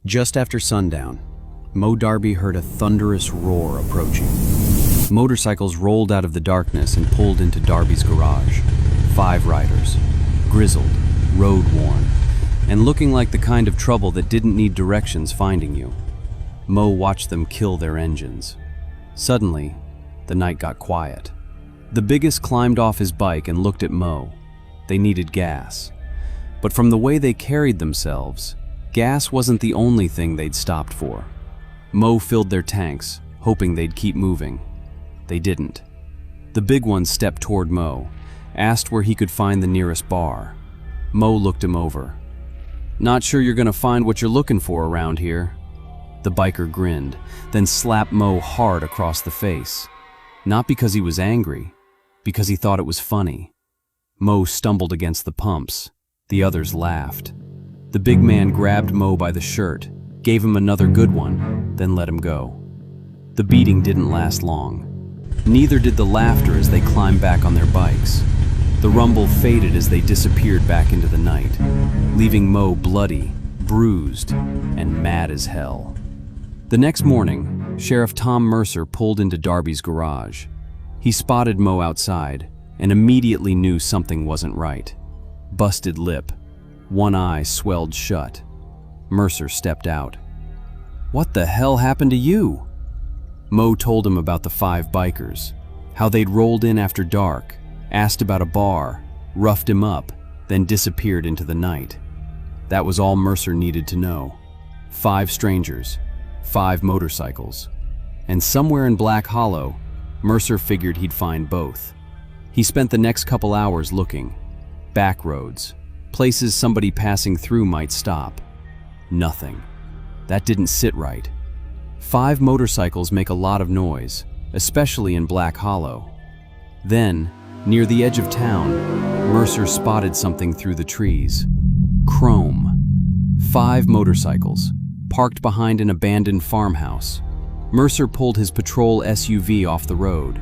Just after sundown, Moe Darby heard a thunderous roar approaching. Motorcycles rolled out of the darkness and pulled into Darby's garage. 5 riders, grizzled, road-worn, and looking like the kind of trouble that didn't need directions finding you. Moe watched them kill their engines. Suddenly, the night got quiet. The biggest climbed off his bike and looked at Moe. They needed gas. But from the way they carried themselves, gas wasn't the only thing they'd stopped for. Moe filled their tanks, hoping they'd keep moving. They didn't. The big one stepped toward Moe, asked where he could find the nearest bar. Moe looked him over. "Not sure you're gonna find what you're looking for around here." The biker grinned, then slapped Moe hard across the face. Not because he was angry, because he thought it was funny. Moe stumbled against the pumps. The others laughed. The big man grabbed Moe by the shirt, gave him another good one, then let him go. The beating didn't last long. Neither did the laughter as they climbed back on their bikes. The rumble faded as they disappeared back into the night, leaving Moe bloody, bruised, and mad as hell. The next morning, Sheriff Tom Mercer pulled into Darby's garage. He spotted Moe outside and immediately knew something wasn't right. Busted lip, one eye swelled shut. Mercer stepped out. "What the hell happened to you?" Moe told him about the 5 bikers, how they'd rolled in after dark, asked about a bar, roughed him up, then disappeared into the night. That was all Mercer needed to know. 5 strangers, 5 motorcycles. And somewhere in Black Hollow, Mercer figured he'd find both. He spent the next couple hours looking. Back roads, places somebody passing through might stop. Nothing. That didn't sit right. 5 motorcycles make a lot of noise, especially in Black Hollow. Then, near the edge of town, Mercer spotted something through the trees. Chrome. 5 motorcycles, parked behind an abandoned farmhouse. Mercer pulled his patrol SUV off the road.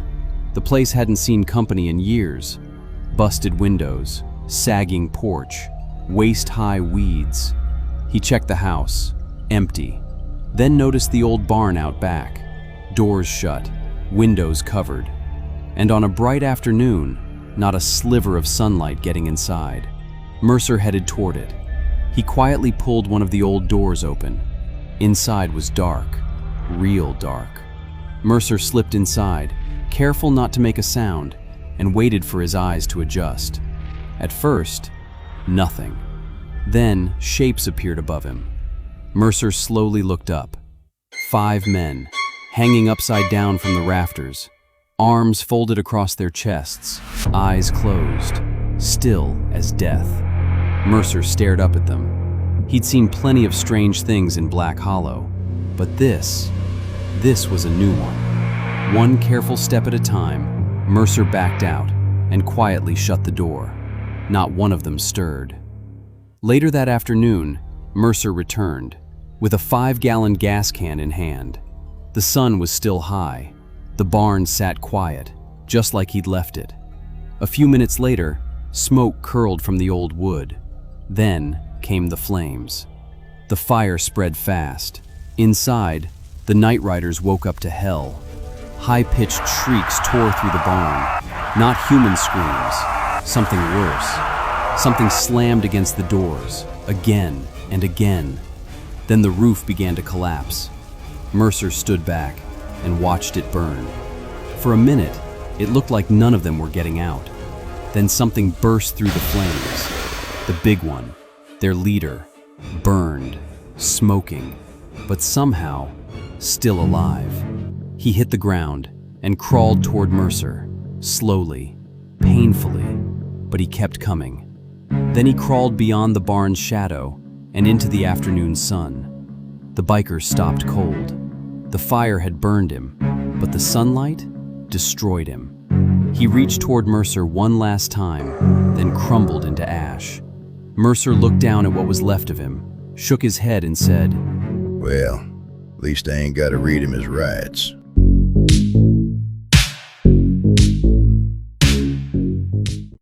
The place hadn't seen company in years. Busted windows, sagging porch, waist-high weeds. He checked the house, empty. Then noticed the old barn out back, doors shut, windows covered. And on a bright afternoon, not a sliver of sunlight getting inside. Mercer headed toward it. He quietly pulled one of the old doors open. Inside was dark, real dark. Mercer slipped inside, careful not to make a sound, and waited for his eyes to adjust. At first, nothing. Then, shapes appeared above him. Mercer slowly looked up. 5 men, hanging upside down from the rafters, arms folded across their chests, eyes closed, still as death. Mercer stared up at them. He'd seen plenty of strange things in Black Hollow, but this was a new one. One careful step at a time, Mercer backed out and quietly shut the door. Not one of them stirred. Later that afternoon, Mercer returned, with a 5-gallon gas can in hand. The sun was still high. The barn sat quiet, just like he'd left it. A few minutes later, smoke curled from the old wood. Then came the flames. The fire spread fast. Inside, the night riders woke up to hell. High-pitched shrieks tore through the barn. Not human screams, something worse. Something slammed against the doors, again and again. Then the roof began to collapse. Mercer stood back and watched it burn. For a minute, it looked like none of them were getting out. Then something burst through the flames. The big one, their leader, burned, smoking, but somehow still alive. He hit the ground and crawled toward Mercer, slowly, painfully, but he kept coming. Then he crawled beyond the barn's shadow and into the afternoon sun. The biker stopped cold. The fire had burned him, but the sunlight destroyed him. He reached toward Mercer one last time, then crumbled into ash. Mercer looked down at what was left of him, shook his head and said, "Well, at least I ain't gotta read him his rights."